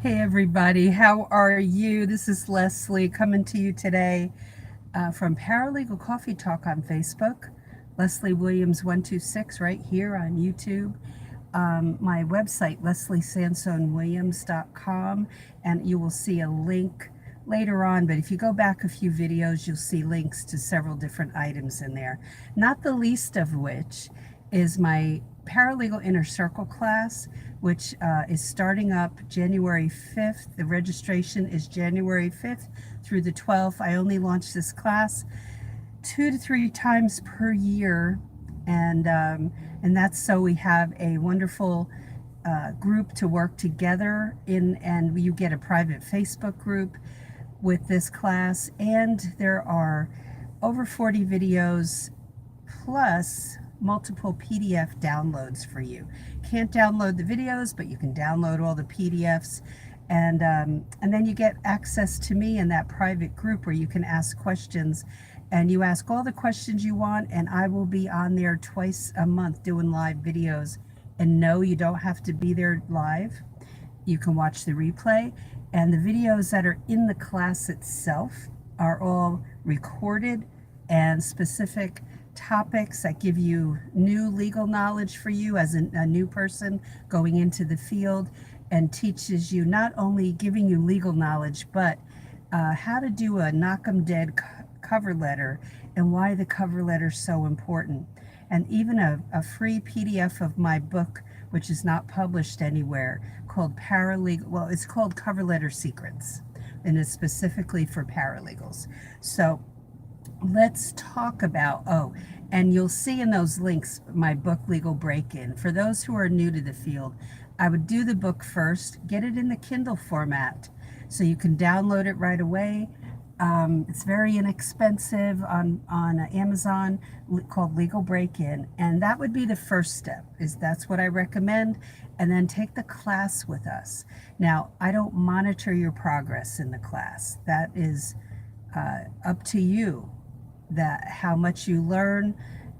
Hey everybody, how are you? This is Leslie coming to you today from Paralegal Coffee Talk on Facebook. Leslie Williams 126 right here on YouTube. My website, lesliesansonewilliams.com, and you will see a link later on, but if you go back a few videos, you'll see links to several different items in there, not the least of which is my Paralegal Inner Circle class, which is starting up January 5th. The registration is January 5th through the 12th. I only launch this class 2 to 3 times per year, and that's so we have a wonderful group to work together in, and you get a private Facebook group with this class, and there are over 40 videos plus multiple PDF downloads for you. Can't download the videos, but you can download all the PDFs, and then you get access to me in that private group where you can ask questions, and you ask all the questions you want, and I will be on there twice a month doing live videos. And no, you don't have to be there live. You can watch the replay, and the videos that are in the class itself are all recorded and specific topics that give you new legal knowledge for you as a new person going into the field, and teaches you not only giving you legal knowledge, but how to do a knock 'em dead cover letter and why the cover letter is so important. And even a free PDF of my book, which is not published anywhere, called Paralegal, well, it's called Cover Letter Secrets, and it's specifically for paralegals. So let's talk about, and you'll see in those links my book, Legal Break-In. For those who are new to the field, I would do the book first, get it in the Kindle format so you can download it right away. It's very inexpensive on Amazon, called Legal Break-In, and that would be the first step. That's what I recommend, and then take the class with us. Now, I don't monitor your progress in the class. That is up to you, that how much you learn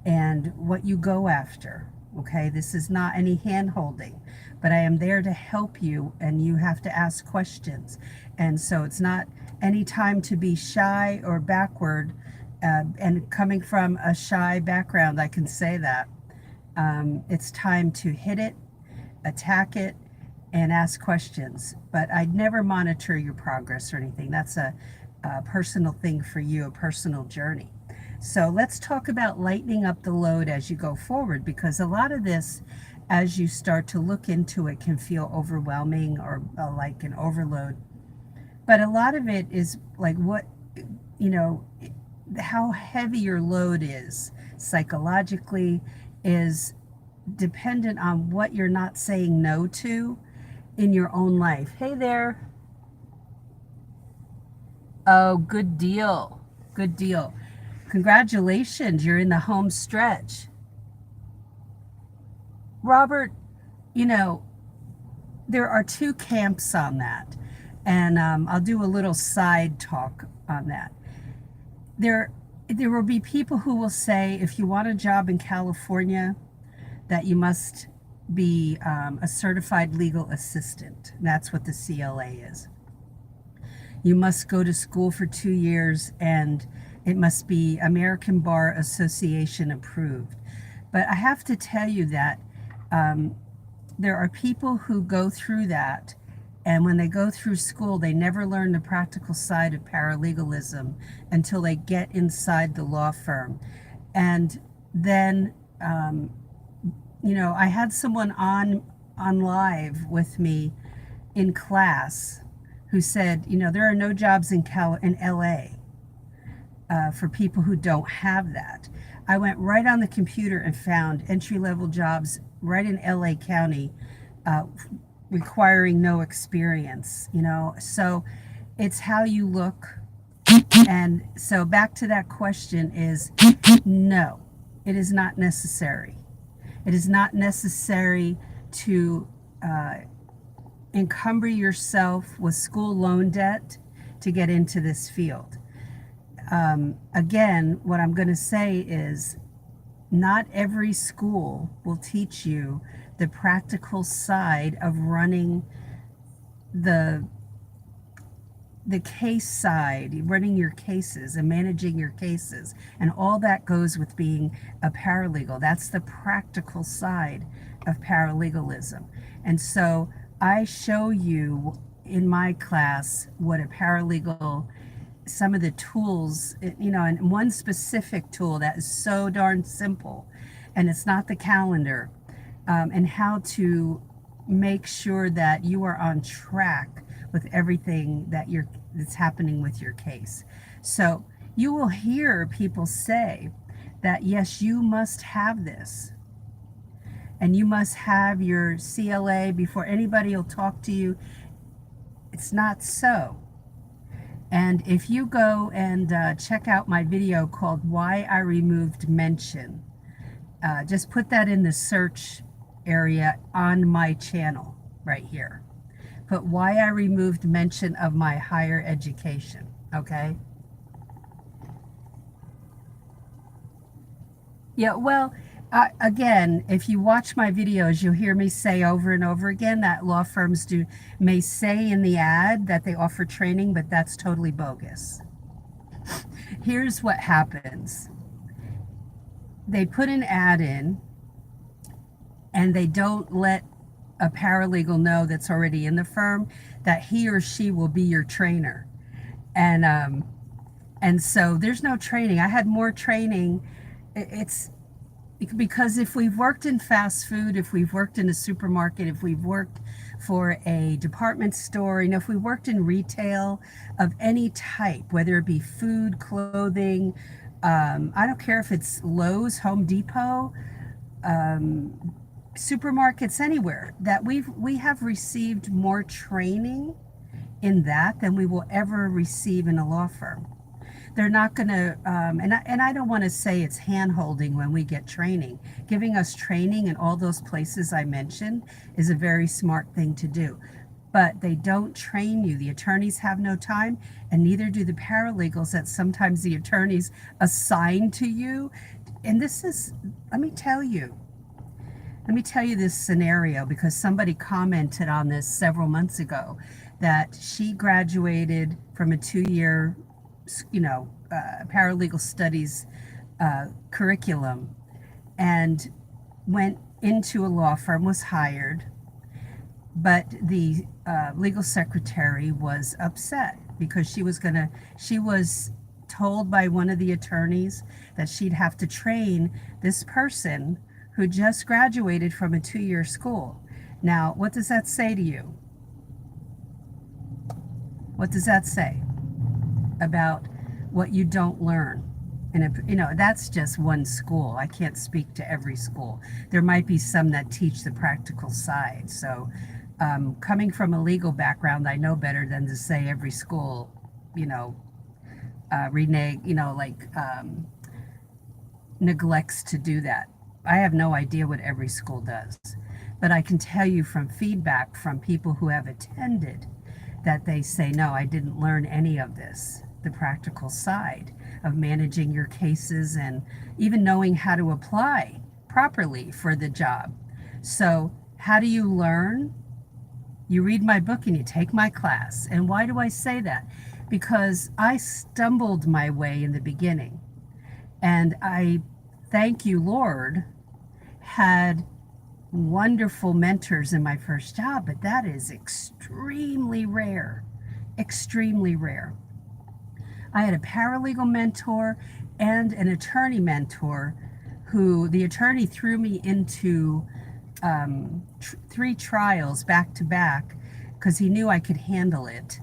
and what you go after. Okay, this is not any hand holding, but I am there to help you, and you have to ask questions. And so it's not any time to be shy or backward, and coming from a shy background, I can say that. It's time to hit it, attack it, and ask questions. But I'd never monitor your progress or anything. That's a personal thing for you, a personal journey. So let's talk about lightening up the load as you go forward, because a lot of this, as you start to look into it, can feel overwhelming or like an overload. But a lot of it is like how heavy your load is psychologically is dependent on what you're not saying no to in your own life. Hey there. Oh, good deal. Good deal. Congratulations, you're in the home stretch. Robert, you know, there are two camps on that, and I'll do a little side talk on that. There will be people who will say if you want a job in California, that you must be a certified legal assistant. That's what the CLA is. You must go to school for 2 years, and it must be American Bar Association approved. But I have to tell you that there are people who go through that, and when they go through school, they never learn the practical side of paralegalism until they get inside the law firm. And then, I had someone on live with me in class who said, there are no jobs in LA for people who don't have that. I went right on the computer and found entry-level jobs right in LA County, requiring no experience, So it's how you look. And so back to that question is, no, it is not necessary. It is not necessary to encumber yourself with school loan debt to get into this field. Again, what I'm going to say is not every school will teach you the practical side of running the the case side, running your cases and managing your cases, and all that goes with being a paralegal. That's the practical side of paralegalism. And so I show you in my class what a paralegal, some of the tools, and one specific tool that is so darn simple, and it's not the calendar, and how to make sure that you are on track with everything that's happening with your case. So you will hear people say that yes, you must have this, and you must have your CLA before anybody will talk to you. It's not so. And if you go and check out my video called Why I Removed Mention, just put that in the search area on my channel right here. Put why I removed mention of my higher education, okay? Yeah, well, again, if you watch my videos, you'll hear me say over and over again that law firms may say in the ad that they offer training, but that's totally bogus. Here's what happens. They put an ad in, and they don't let a paralegal know that's already in the firm that he or she will be your trainer. And so there's no training. I had more training. It's because if we've worked in fast food, if we've worked in a supermarket, if we've worked for a department store, if we worked in retail of any type, whether it be food, clothing, I don't care if it's Lowe's, Home Depot, supermarkets, anywhere, that we have received more training in that than we will ever receive in a law firm. They're not going to, and I don't want to say it's hand-holding when we get training. Giving us training in all those places I mentioned is a very smart thing to do. But they don't train you. The attorneys have no time, and neither do the paralegals that sometimes the attorneys assign to you. And this is, let me tell you this scenario, because somebody commented on this several months ago, that she graduated from a 2-year paralegal studies curriculum and went into a law firm, was hired, but the legal secretary was upset because she was told by one of the attorneys that she'd have to train this person who just graduated from a 2-year school. Now, what does that say to you? What does that say about what you don't learn? And that's just one school. I can't speak to every school. There might be some that teach the practical side. So coming from a legal background, I know better than to say every school, neglects to do that. I have no idea what every school does, but I can tell you from feedback from people who have attended that they say, no, I didn't learn any of this, the practical side of managing your cases and even knowing how to apply properly for the job. So how do you learn? You read my book and you take my class. And why do I say that? Because I stumbled my way in the beginning. And I, thank you, Lord, had wonderful mentors in my first job, but that is extremely rare, extremely rare. I had a paralegal mentor and an attorney mentor who the attorney threw me into 3 trials back to back because he knew I could handle it.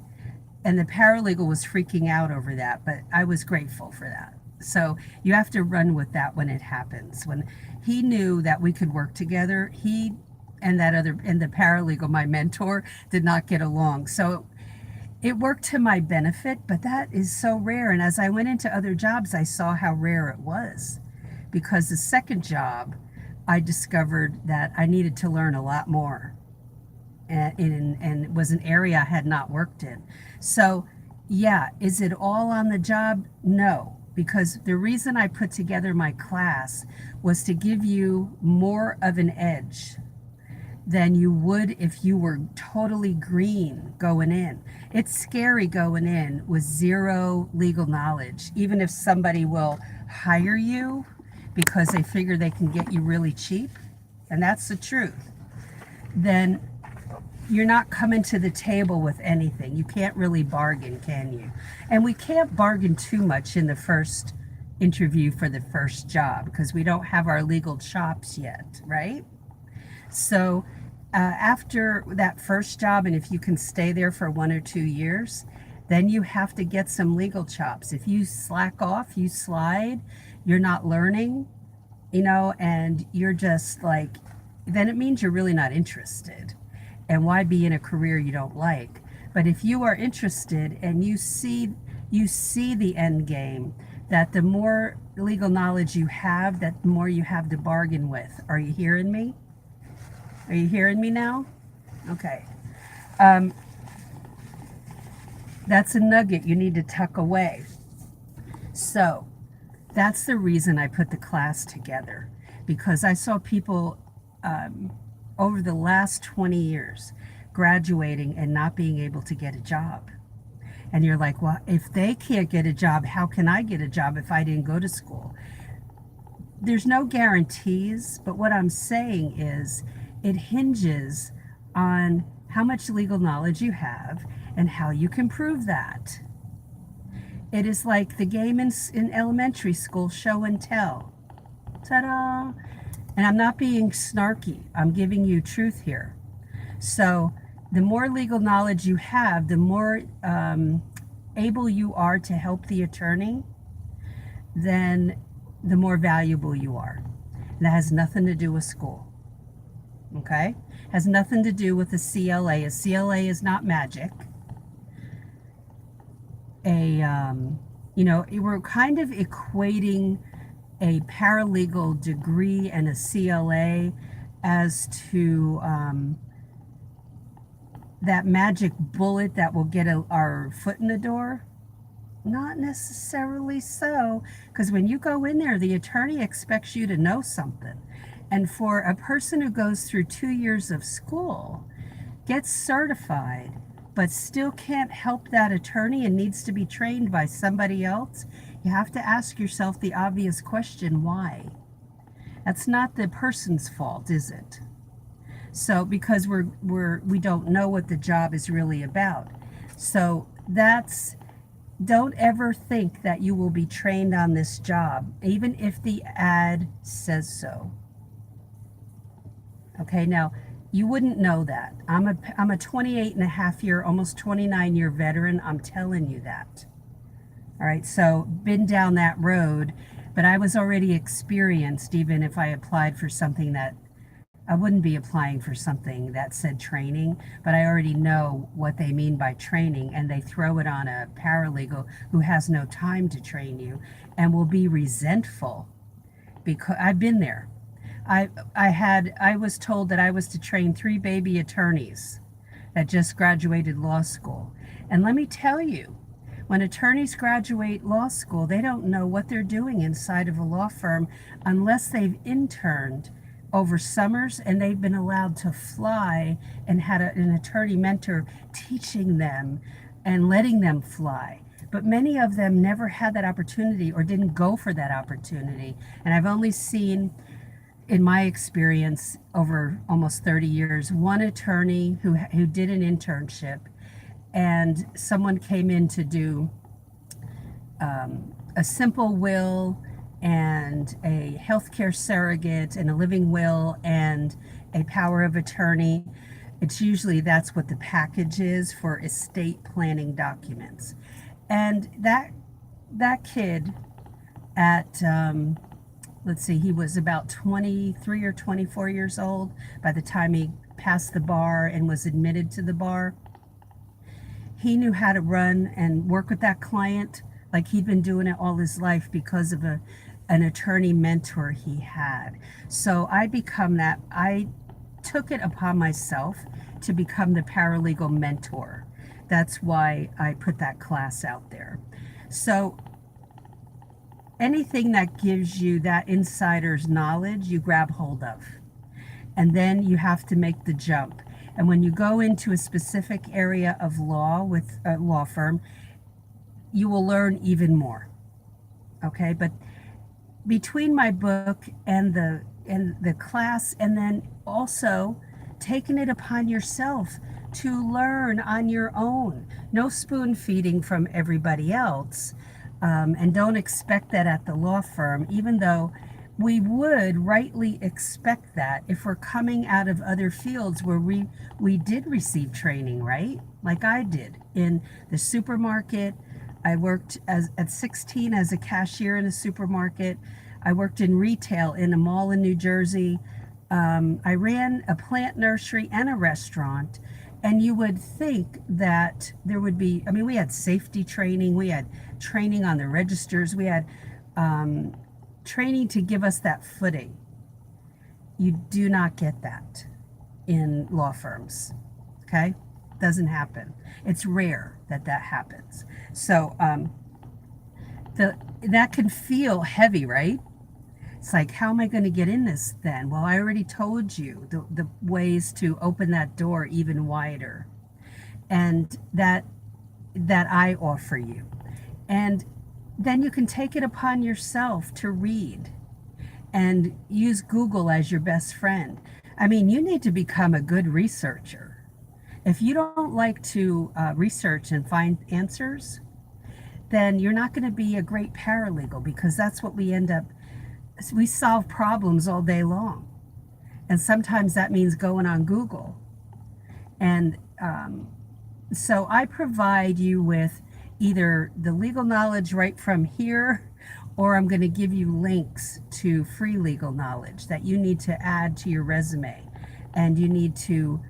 And the paralegal was freaking out over that, but I was grateful for that. So you have to run with that when it happens. When he knew that we could work together, he and the paralegal, my mentor, did not get along. So it worked to my benefit, but that is so rare. And as I went into other jobs, I saw how rare it was, because the second job, I discovered that I needed to learn a lot more, and it was an area I had not worked in. So yeah, is it all on the job? No, because the reason I put together my class was to give you more of an edge than you would if you were totally green going in. It's scary going in with zero legal knowledge, even if somebody will hire you because they figure they can get you really cheap, and that's the truth. Then you're not coming to the table with anything. You can't really bargain, can you? And we can't bargain too much in the first interview for the first job because we don't have our legal chops yet, right? So after that first job, and if you can stay there for 1 or 2 years, then you have to get some legal chops. If you slack off, you slide, you're not learning, and you're just like, then it means you're really not interested. And why be in a career you don't like? But if you are interested and you see the end game, that the more legal knowledge you have, that the more you have to bargain with. Are you hearing me? Are you hearing me now? Okay. That's a nugget you need to tuck away. So that's the reason I put the class together, because I saw people over the last 20 years graduating and not being able to get a job. And you're like, well, if they can't get a job, how can I get a job if I didn't go to school? There's no guarantees, but what I'm saying is it hinges on how much legal knowledge you have and how you can prove that. It is like the game in elementary school, show and tell. Ta-da! And I'm not being snarky. I'm giving you truth here. So the more legal knowledge you have, the more able you are to help the attorney, then the more valuable you are. And that has nothing to do with school. Okay? Has nothing to do with a CLA. A CLA is not magic. We're kind of equating a paralegal degree and a CLA as to that magic bullet that will get our foot in the door. Not necessarily so, because when you go in there, the attorney expects you to know something. And for a person who goes through 2 years of school, gets certified, but still can't help that attorney and needs to be trained by somebody else, you have to ask yourself the obvious question, why? That's not the person's fault, is it? So because we don't know what the job is really about. So don't ever think that you will be trained on this job, even if the ad says so. Okay, now you wouldn't know that. I'm a 28 and a half year, almost 29 year veteran. I'm telling you that. All right, so been down that road, but I was already experienced. Even if I applied for something that I wouldn't be applying for something that said training, but I already know what they mean by training, and they throw it on a paralegal who has no time to train you and will be resentful, because I've been there. I was told that I was to train 3 baby attorneys that just graduated law school. And let me tell you, when attorneys graduate law school, they don't know what they're doing inside of a law firm unless they've interned over summers and they've been allowed to fly and had an attorney mentor teaching them and letting them fly. But many of them never had that opportunity or didn't go for that opportunity. And I've only seen, in my experience over almost 30 years, one attorney who did an internship, and someone came in to do a simple will and a healthcare surrogate and a living will and a power of attorney. It's usually that's what the package is for estate planning documents. And that kid at let's see, he was about 23 or 24 years old by the time he passed the bar and was admitted to the bar. He knew how to run and work with that client like he'd been doing it all his life because of an attorney mentor he had. So I took it upon myself to become the paralegal mentor. That's why I put that class out there. So anything that gives you that insider's knowledge, you grab hold of. and then you have to make the jump. And when you go into a specific area of law with a law firm, you will learn even more. Okay, but between my book and the class, and then also taking it upon yourself to learn on your own. No spoon feeding from everybody else, and don't expect that at the law firm, even though we would rightly expect that if we're coming out of other fields where we did receive training, right? Like I did in the supermarket. I worked at 16 as a cashier in a supermarket. I worked in retail in a mall in New Jersey. I ran a plant nursery and a restaurant. And you would think that there would be, I mean, we had safety training, we had training on the registers, we had training to give us that footing. You do not get that in law firms, okay? Doesn't happen. It's rare that that happens. So that can feel heavy, right? It's like, how am I going to get in this then? Well, I already told you the ways to open that door even wider, and that I offer you. And then you can take it upon yourself to read and use Google as your best friend. I mean, you need to become a good researcher. If you don't like to research and find answers, then you're not going to be a great paralegal, because that's what we end up. We solve problems all day long. And sometimes that means going on Google. And so I provide you with either the legal knowledge right from here, or I'm going to give you links to free legal knowledge that you need to add to your resume. And you need to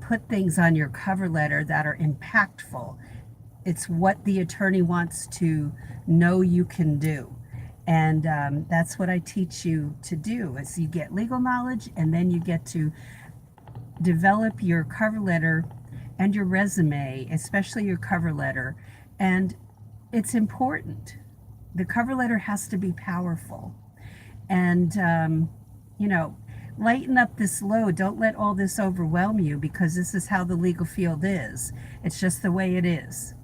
put things on your cover letter that are impactful. It's what the attorney wants to know you can do. And that's what I teach you to do, is you get legal knowledge, and then you get to develop your cover letter and your resume, especially your cover letter. And it's important. The cover letter has to be powerful. And, lighten up this load. Don't let all this overwhelm you, because this is how the legal field is. It's just the way it is.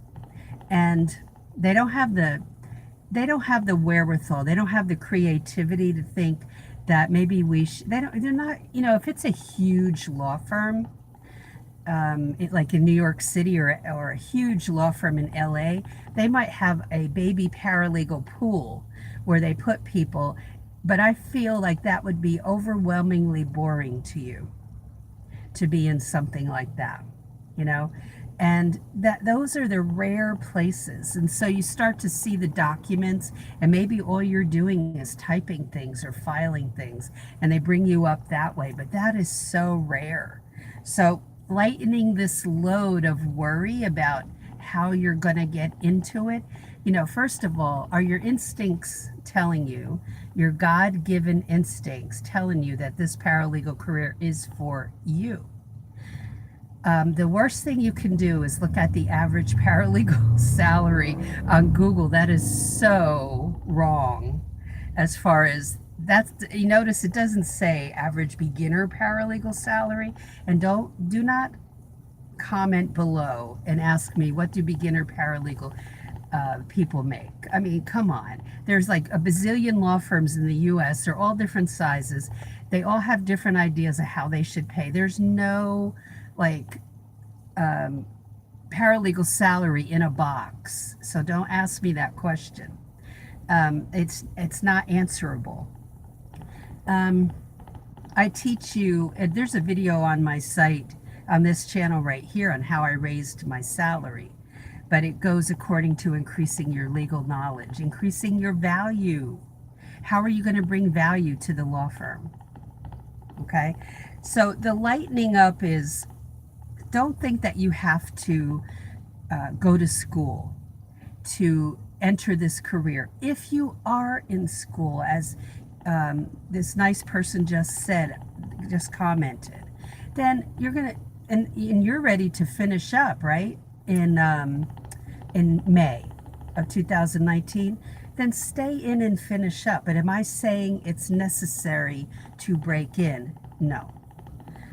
And they don't have the wherewithal. They don't have the creativity to think that maybe they're not, if it's a huge law firm, like in New York City, or a huge law firm in LA, they might have a baby paralegal pool where they put people, but I feel like that would be overwhelmingly boring to you to be in something like that, and those are the rare places. And so you start to see the documents, and maybe all you're doing is typing things or filing things, and they bring you up that way, but that is so rare. So lightening this load of worry about how you're going to get into it, first of all, are your instincts telling you, your God-given instincts telling you that this paralegal career is for you? The worst thing you can do is look at the average paralegal salary on Google. That is so wrong. As far as that's, you notice it doesn't say average beginner paralegal salary. And do not comment below and ask me, what do beginner paralegal people make? I mean, come on. There's like a bazillion law firms in the US. They're all different sizes. They all have different ideas of how they should pay. There's no paralegal salary in a box. So don't ask me that question. It's not answerable. I teach you, and there's a video on my site, on this channel right here, on how I raised my salary. But it goes according to increasing your legal knowledge, increasing your value. How are you going to bring value to the law firm? Okay? So the lightening up is, don't think that you have to go to school to enter this career. If you are in school, as this nice person just commented, then you're gonna, and you're ready to finish up, right? In May of 2019, then stay in and finish up. But am I saying it's necessary to break in? No.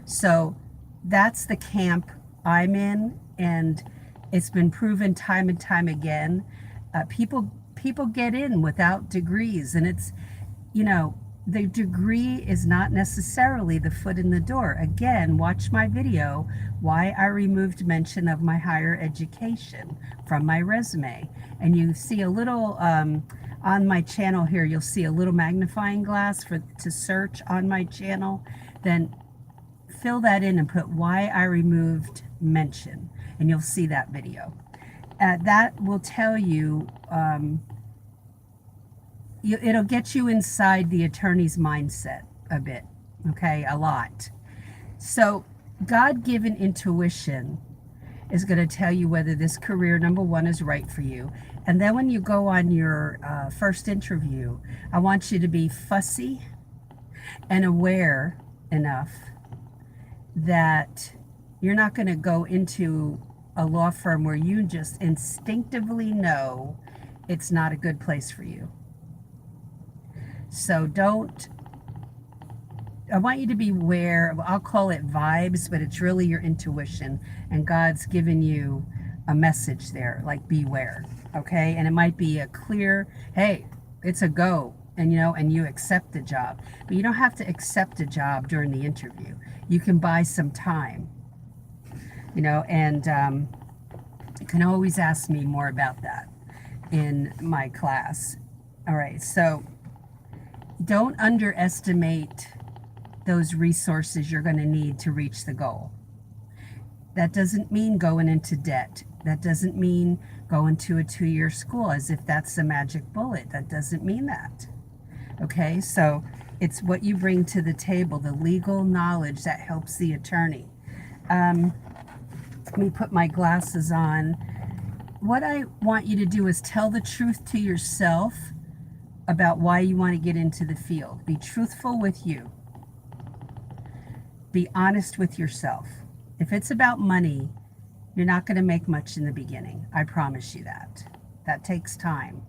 So that's the camp I'm in, and it's been proven time and time again. People get in without degrees, and it's, you know, the degree is not necessarily the foot in the door. Again, watch my video, why I removed mention of my higher education from my resume. And you see a little, on my channel here, you'll see a little magnifying glass to search on my channel. Then fill that in and put why I removed mention, and you'll see that video. That will tell you, it'll get you inside the attorney's mindset a bit, okay, a lot. So God-given intuition is going to tell you whether this career, number one, is right for you. And then when you go on your first interview, I want you to be fussy and aware enough that you're not going to go into a law firm where you just instinctively know it's not a good place for you. So I want you to be aware, I'll call it vibes, but it's really your intuition, and God's given you a message there, like beware, okay? And it might be a clear, hey, it's a go, and you accept the job. But you don't have to accept a job during the interview. You can buy some time, and you can always ask me more about that in my class. All right, so don't underestimate those resources you're going to need to reach the goal. That doesn't mean going into debt. That doesn't mean going to a 2-year school as if that's the magic bullet. That doesn't mean that. Okay, so it's what you bring to the table, the legal knowledge that helps the attorney. Let me put my glasses on. What I want you to do is tell the truth to yourself about why you want to get into the field. Be truthful with you. Be honest with yourself. If it's about money, you're not going to make much in the beginning. I promise you that. That takes time.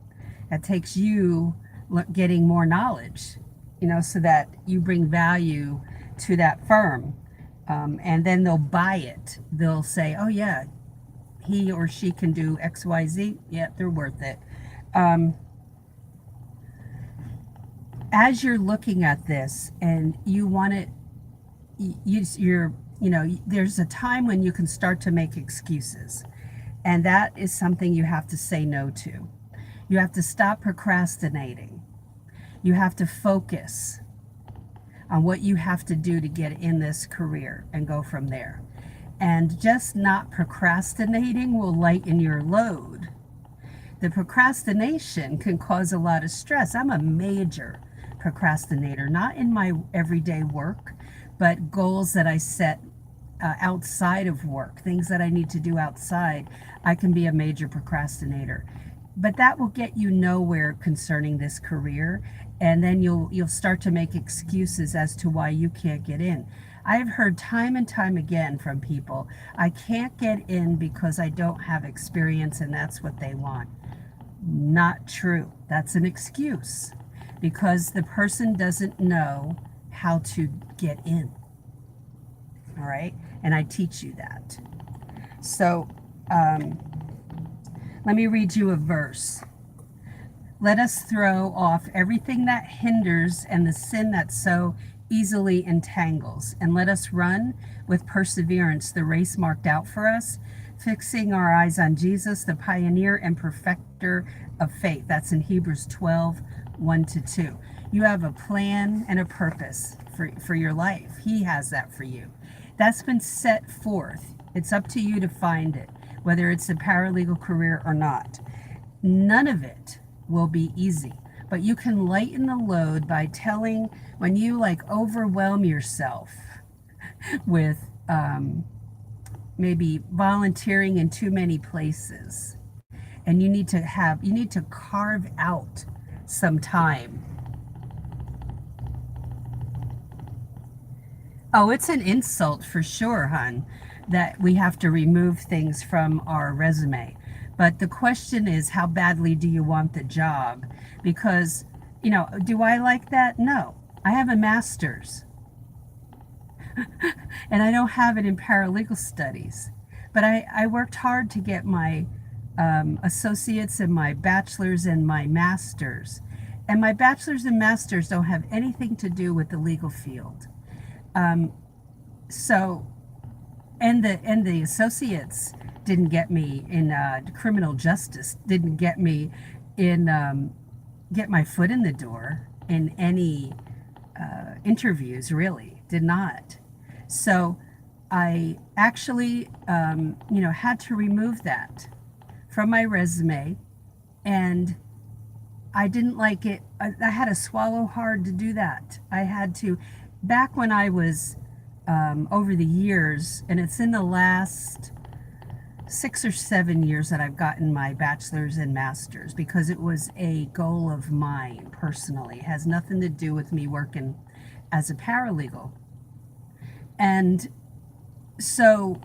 That takes you getting more knowledge, so that you bring value to that firm. And then they'll buy it. They'll say, oh yeah, he or she can do X, Y, Z. Yeah, they're worth it. As you're looking at this and you want it, there's a time when you can start to make excuses. And that is something you have to say no to. You have to stop procrastinating. You have to focus on what you have to do to get in this career and go from there. And just not procrastinating will lighten your load. The procrastination can cause a lot of stress. I'm a major procrastinator, not in my everyday work, but goals that I set outside of work, things that I need to do outside. I can be a major procrastinator. But that will get you nowhere concerning this career, and then you'll start to make excuses as to why you can't get in. I've heard time and time again from people, I can't get in because I don't have experience and that's what they want. Not true. That's an excuse because the person doesn't know how to get in. All right? And I teach you that. So, let me read you a verse. Let us throw off everything that hinders and the sin that so easily entangles, and let us run with perseverance the race marked out for us, fixing our eyes on Jesus, the pioneer and perfecter of faith. That's in Hebrews 12, 1-2. You have a plan and a purpose for your life. He has that for you. That's been set forth. It's up to you to find it, whether it's a paralegal career or not. None of it will be easy, but you can lighten the load by telling, when you overwhelm yourself with maybe volunteering in too many places, and you need to carve out some time. Oh, it's an insult for sure, hon, that we have to remove things from our resume. But the question is, how badly do you want the job? Because, do I like that? No. I have a master's. And I don't have it in paralegal studies. But I worked hard to get my associates and my bachelor's and my master's. And my bachelor's and master's don't have anything to do with the legal field. Um, so, and the associates didn't get me in criminal justice, didn't get me in get my foot in the door in any interviews, really did not. So I actually, had to remove that from my resume, and I didn't like it. I had to swallow hard to do that. I had to, back when I was over the years, and it's in the last 6 or 7 years that I've gotten my bachelor's and master's because it was a goal of mine personally. It has nothing to do with me working as a paralegal. And so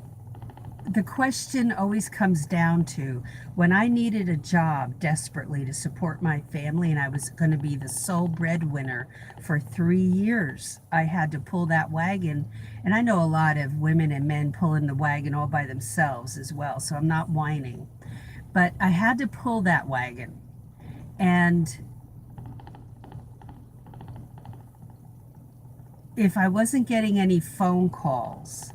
the question always comes down to when I needed a job desperately to support my family and I was going to be the sole breadwinner for 3 years, I had to pull that wagon. And I know a lot of women and men pulling the wagon all by themselves as well, so I'm not whining. But I had to pull that wagon. And if I wasn't getting any phone calls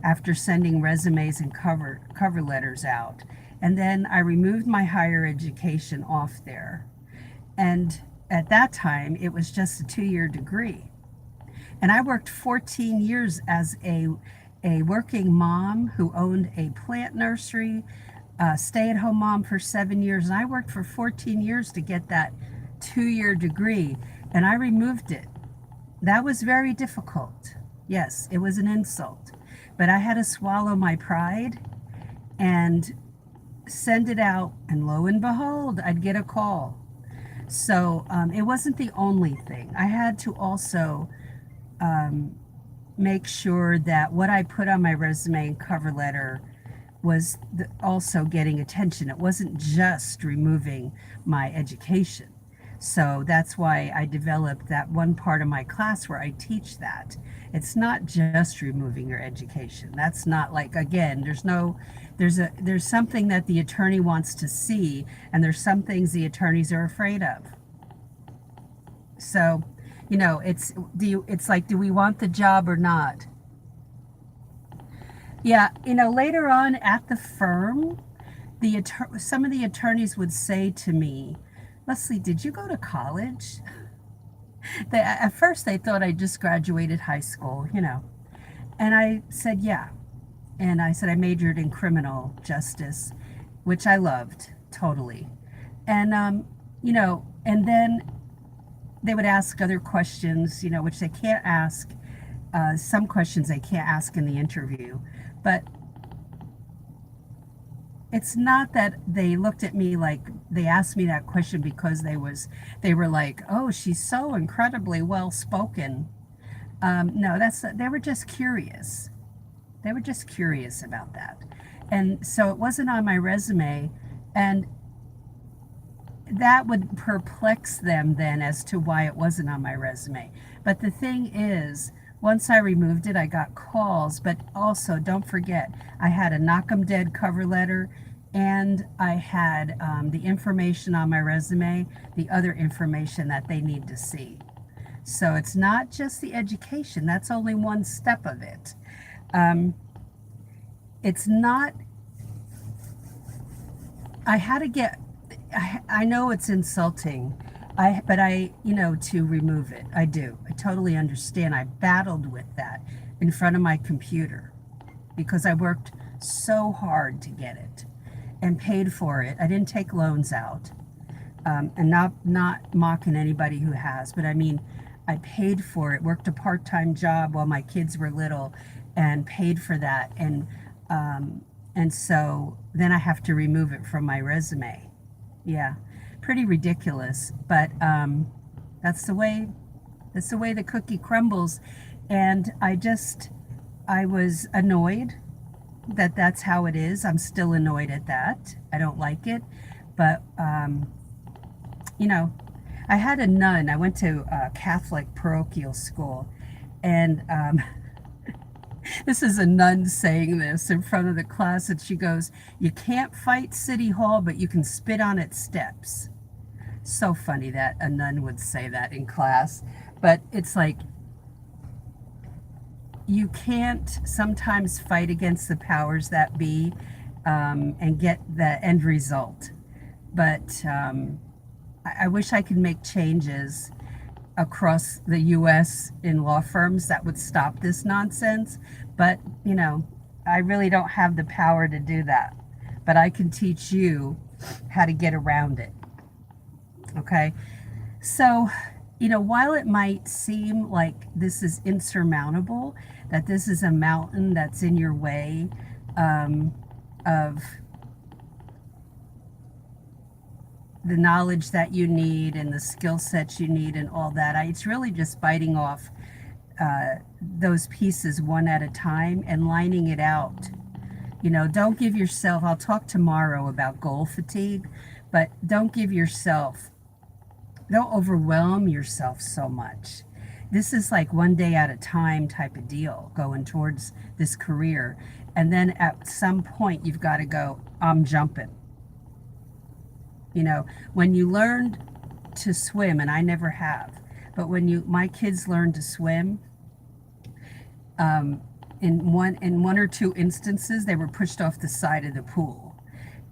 after sending resumes and cover letters out. And then I removed my higher education off there. And at that time, it was just a 2-year degree. And I worked 14 years as a working mom who owned a plant nursery, stay-at-home mom for 7 years. And I worked for 14 years to get that 2-year degree. And I removed it. That was very difficult. Yes, it was an insult. But I had to swallow my pride and send it out, and lo and behold, I'd get a call. So it wasn't the only thing. I had to also make sure that what I put on my resume and cover letter was also getting attention. It wasn't just removing my education. So that's why I developed that one part of my class where I teach that. It's not just removing your education. That's not like, again, there's something that the attorney wants to see, and there's some things the attorneys are afraid of. So, it's like, do we want the job or not? Yeah, later on at the firm, some of the attorneys would say to me, Leslie, did you go to college? At first they thought I just graduated high school, And I said, yeah. And I said I majored in criminal justice, which I loved totally. And, and then they would ask other questions, which they can't ask. Some questions they can't ask in the interview. But it's not that they looked at me like they asked me that question because they were like, oh, she's so incredibly well spoken. No, they were just curious. They were just curious about that. And so it wasn't on my resume, and that would perplex them then as to why it wasn't on my resume. But the thing is, once I removed it, I got calls, but also don't forget, I had a knock 'em dead cover letter, and I had the information on my resume, the other information that they need to see. So it's not just the education, that's only one step of it. It's not, I had to get, I know it's insulting, but to remove it, I do. I totally understand. I battled with that in front of my computer because I worked so hard to get it and paid for it. I didn't take loans out, and not mocking anybody who has, but I mean, I paid for it, worked a part-time job while my kids were little and paid for that. And so then I have to remove it from my resume. Yeah, pretty ridiculous, but that's the way the cookie crumbles. And I was annoyed that that's how it is. I'm still annoyed at that. I don't like it, but I had a nun. I went to a Catholic parochial school, and This is a nun saying this in front of the class, and she goes, "You can't fight City Hall, but you can spit on its steps." So funny that a nun would say that in class. But it's like, you can't sometimes fight against the powers that be, and get the end result. But I wish I could make changes across the US in law firms that would stop this nonsense. But, I really don't have the power to do that. But I can teach you how to get around it. Okay? So, while it might seem like this is insurmountable, that this is a mountain that's in your way, of the knowledge that you need and the skill sets you need and all that, it's really just biting off those pieces one at a time and lining it out. Don't give yourself, I'll talk tomorrow about goal fatigue, but don't overwhelm yourself so much. This is like one day at a time type of deal going towards this career. And then at some point, you've got to go, I'm jumping. When you learned to swim, and I never have, but when my kids learned to swim, in one or two instances, they were pushed off the side of the pool.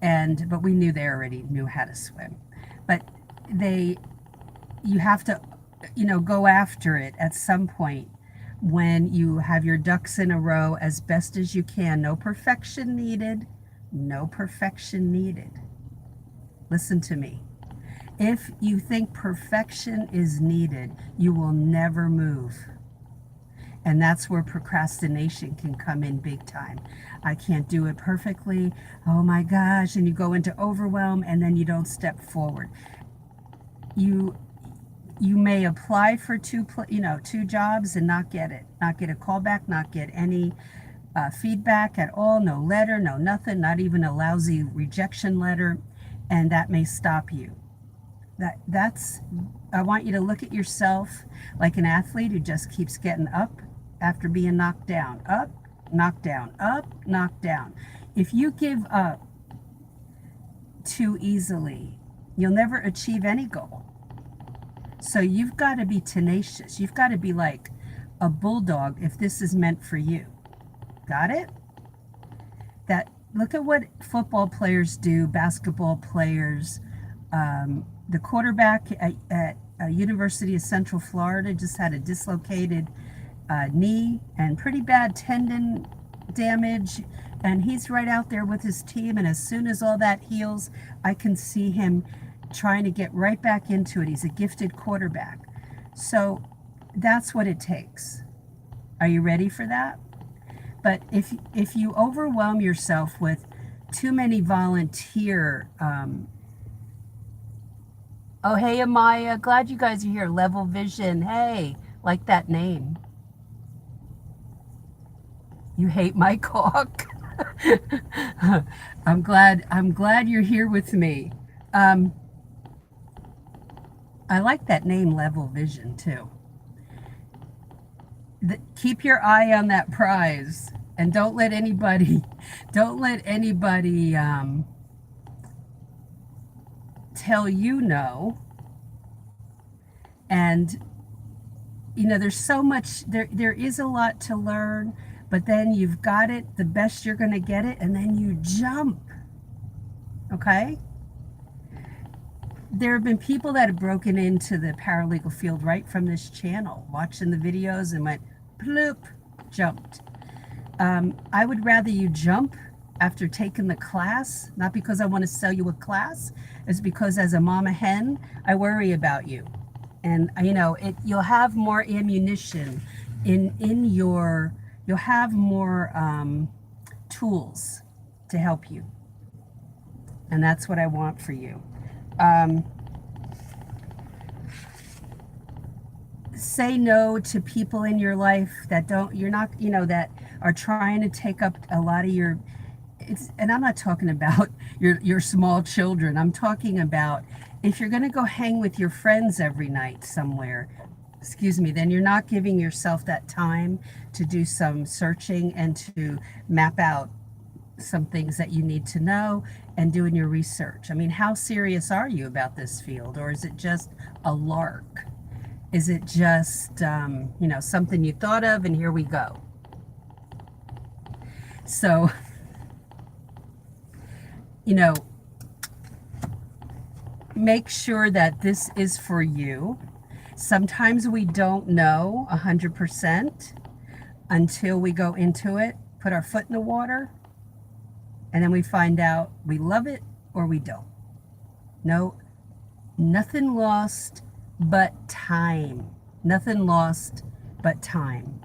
But we knew they already knew how to swim. But you have to, go after it at some point when you have your ducks in a row as best as you can. No perfection needed. No perfection needed. Listen to me. If you think perfection is needed, you will never move. And that's where procrastination can come in big time. I can't do it perfectly. Oh my gosh. And you go into overwhelm and then you don't step forward. You may apply for two jobs and not get it, not get a callback, not get any feedback at all, no letter, no nothing, not even a lousy rejection letter, and that may stop you. I want you to look at yourself like an athlete who just keeps getting up after being knocked down, up, knocked down, up, knocked down. If you give up too easily, you'll never achieve any goal. So you've got to be tenacious. You've got to be like a bulldog if this is meant for you. Got it? Look at what football players do, basketball players. The quarterback at University of Central Florida just had a dislocated knee and pretty bad tendon damage. And he's right out there with his team. And as soon as all that heals, I can see him trying to get right back into it. He's a gifted quarterback. So that's what it takes. Are you ready for that? But if you overwhelm yourself with too many volunteer, oh, hey, Amaya, glad you guys are here. Level Vision, hey, like that name. You hate my cock. I'm glad you're here with me. I like that name, Level Vision, too. Keep your eye on that prize, and don't let anybody tell you no. And there's so much, there is a lot to learn, but then you've got it the best you're going to get it, and then you jump. Okay? There have been people that have broken into the paralegal field right from this channel, watching the videos and went, bloop, jumped. I would rather you jump after taking the class, not because I want to sell you a class, it's because as a mama hen, I worry about you. And you'll have more ammunition you'll have more tools to help you. And that's what I want for you. Say no to people in your life that that are trying to take up a lot of and I'm not talking about your small children. I'm talking about if you're going to go hang with your friends every night somewhere, excuse me, then you're not giving yourself that time to do some searching and to map out some things that you need to know and doing your research. I mean, how serious are you about this field, or is it just a lark? Is it just, something you thought of and here we go? So, make sure that this is for you. Sometimes we don't know 100% until we go into it, put our foot in the water, and then we find out we love it or we don't. No, nothing lost but time. Nothing lost but time.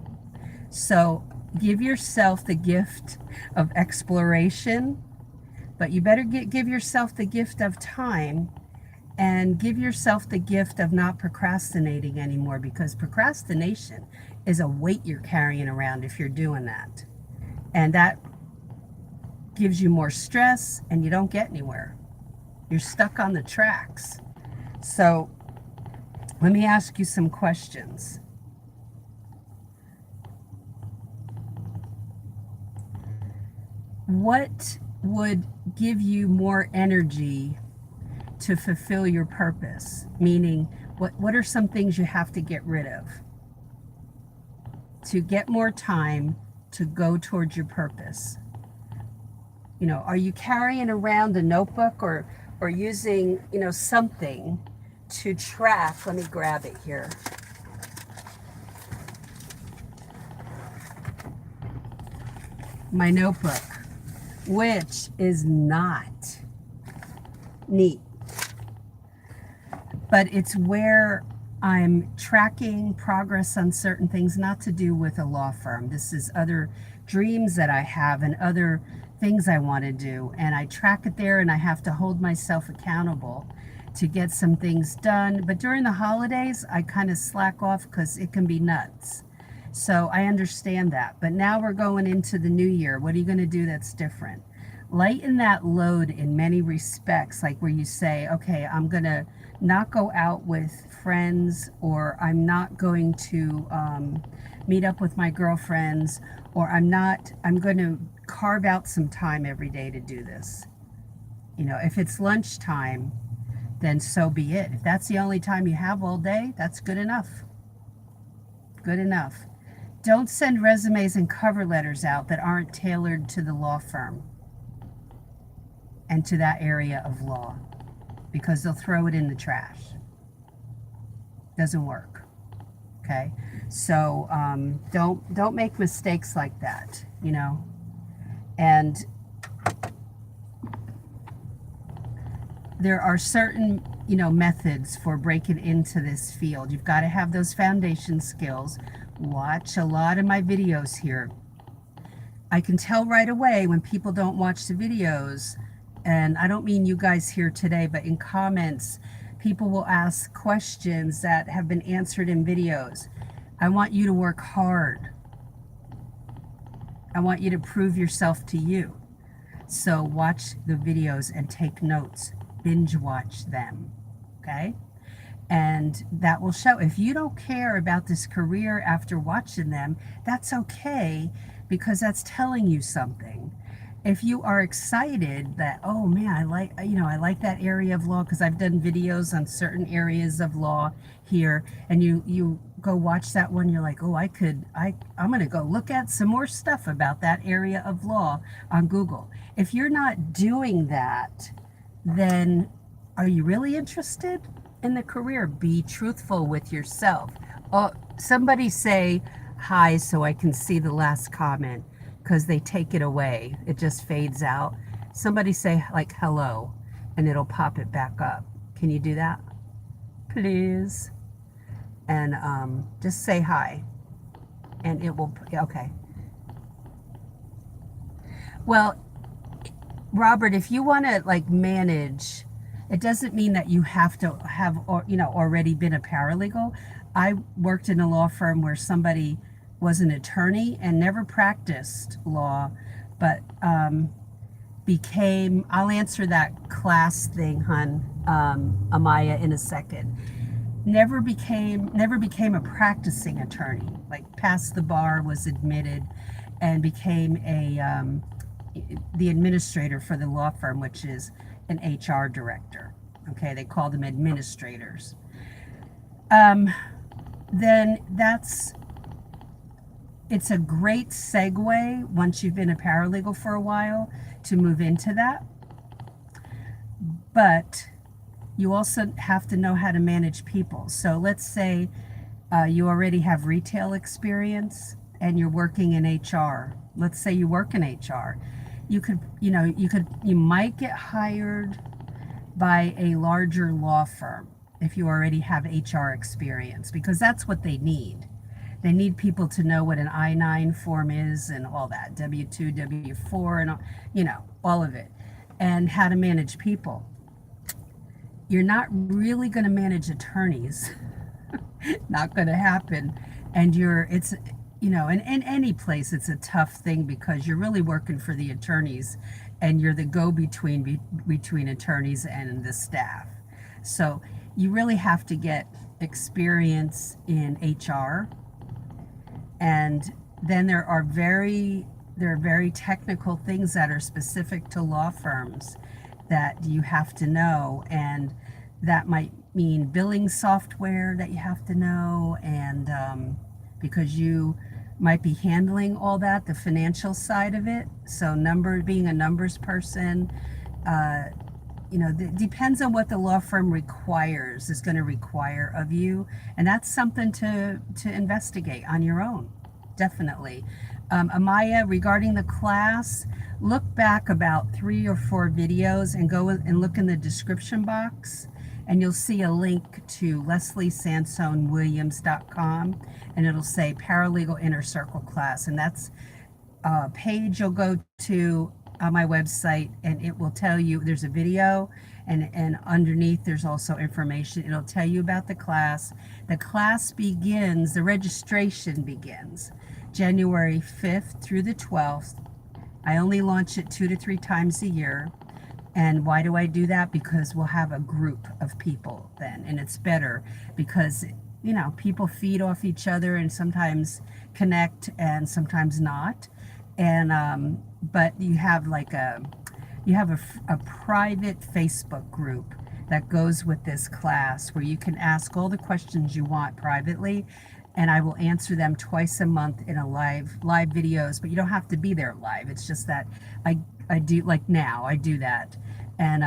So give yourself the gift of exploration, but you better give yourself the gift of time, and give yourself the gift of not procrastinating anymore, because procrastination is a weight you're carrying around if you're doing that. And that gives you more stress and you don't get anywhere. You're stuck on the tracks. So let me ask you some questions. What would give you more energy to fulfill your purpose? Meaning, what are some things you have to get rid of to get more time to go towards your purpose? Are you carrying around a notebook or using, something to track? Let me grab it here. My notebook, which is not neat, but it's where I'm tracking progress on certain things, not to do with a law firm. This is other dreams that I have and other things I want to do. And I track it there, and I have to hold myself accountable to get some things done. But during the holidays, I kind of slack off because it can be nuts. So I understand that. But now we're going into the new year. What are you going to do that's different? Lighten that load in many respects, like where you say, okay, I'm going to not go out with friends, or I'm not going to meet up with my girlfriends, or I'm going to carve out some time every day to do this. If it's lunchtime, then so be it. If that's the only time you have all day, that's good enough. Good enough. Don't send resumes and cover letters out that aren't tailored to the law firm and to that area of law, because they'll throw it in the trash. Doesn't work. Okay? So don't make mistakes like that, And there are certain, methods for breaking into this field. You've got to have those foundation skills. Watch a lot of my videos here. I can tell right away when people don't watch the videos, and I don't mean you guys here today, but in comments, people will ask questions that have been answered in videos. I want you to work hard. I want you to prove yourself to you. So watch the videos and take notes. Binge watch them. Okay? And that will show. If you don't care about this career after watching them, that's okay, because that's telling you something. If you are excited that, oh man, I like that area of law, because I've done videos on certain areas of law here, and you go watch that one, you're like, oh, I'm going to go look at some more stuff about that area of law on Google. If you're not doing that, then are you really interested in the career? Be truthful with yourself. Oh, somebody say hi so I can see the last comment, because they take it away. It just fades out. Somebody say like hello, and it'll pop it back up. Can you do that, please? And just say hi, and it will, okay. Well, Robert, if you want to manage, it doesn't mean that you have to have already been a paralegal. I worked in a law firm where somebody was an attorney and never practiced law, but I'll answer that class thing, hon, Amaya, in a second. never became a practicing attorney, like passed the bar, was admitted, and became the administrator for the law firm, which is an HR director. Okay, they call them administrators. Um, then it's a great segue once you've been a paralegal for a while to move into that. But you also have to know how to manage people. So let's say you already have retail experience and you're working in HR. Let's say you work in HR. You might get hired by a larger law firm if you already have HR experience, because that's what they need. They need people to know what an I-9 form is and all that, W-2, W-4, and all of it, and how to manage people. You're not really going to manage attorneys. Not going to happen. And in any place, it's a tough thing because you're really working for the attorneys and you're the go-between between attorneys and the staff. So you really have to get experience in HR. And then there are very technical things that are specific to law firms that you have to know, and that might mean billing software that you have to know, and because you might be handling all that, the financial side of it. So being a numbers person, depends on what the law firm is going to require of you, and that's something to investigate on your own, definitely. Amaya, regarding the class, look back about 3 or 4 videos and go and look in the description box, and you'll see a link to lesliesansonewilliams.com, and it'll say Paralegal Inner Circle class, and that's a page you'll go to on my website, and it will tell you there's a video, and underneath there's also information. It'll tell you about the class. The registration begins January 5th through the 12th. I only launch it 2 to 3 times a year. And why do I do that? Because we'll have a group of people then, and it's better because people feed off each other and sometimes connect and sometimes not. And but you have a private Facebook group that goes with this class where you can ask all the questions you want privately, and I will answer them twice a month in a live videos. But you don't have to be there live. It's just that I do, like now I do that, and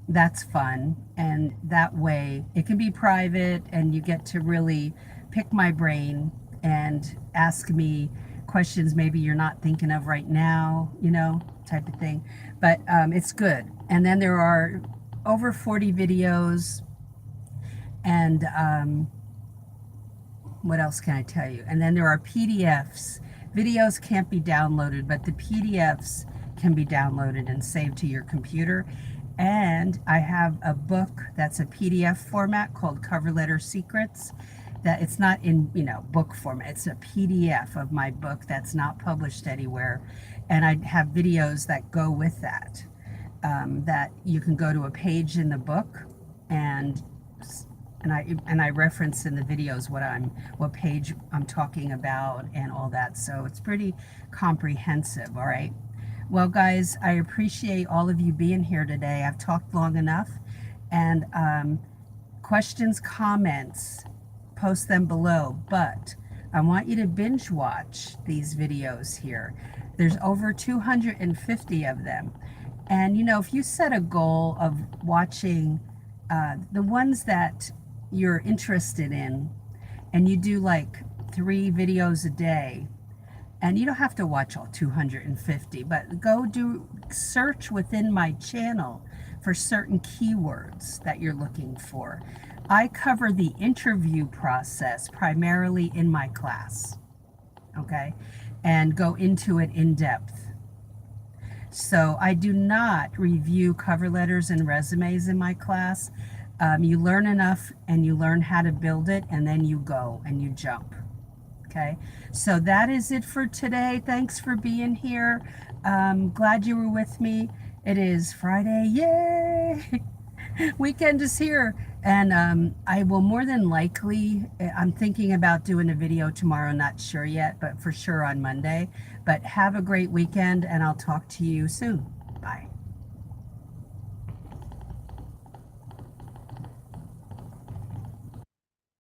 that's fun. And that way it can be private, and you get to really pick my brain and ask me questions maybe you're not thinking of right now, type of thing. But it's good. And then there are over 40 videos, and what else can I tell you? And then there are PDFs. Videos can't be downloaded, but the PDFs can be downloaded and saved to your computer. And I have a book that's a PDF format called Cover Letter Secrets. That it's not in book format. It's a PDF of my book that's not published anywhere, and I have videos that go with that. That you can go to a page in the book, and I reference in the videos what page I'm talking about and all that. So it's pretty comprehensive. All right. Well, guys, I appreciate all of you being here today. I've talked long enough, and questions, comments, post them below, but I want you to binge watch these videos here. There's over 250 of them. And if you set a goal of watching the ones that you're interested in, and you do like 3 videos a day, and you don't have to watch all 250, but go search within my channel for certain keywords that you're looking for. I cover the interview process primarily in my class, okay, and go into it in depth. So I do not review cover letters and resumes in my class. You learn enough and you learn how to build it, and then you go and you jump. Okay, so that is it for today. Thanks for being here. Glad you were with me. It is Friday. Yay! Weekend is here, and I will more than likely, I'm thinking about doing a video tomorrow, not sure yet, but for sure on Monday. But have a great weekend, and I'll talk to you soon.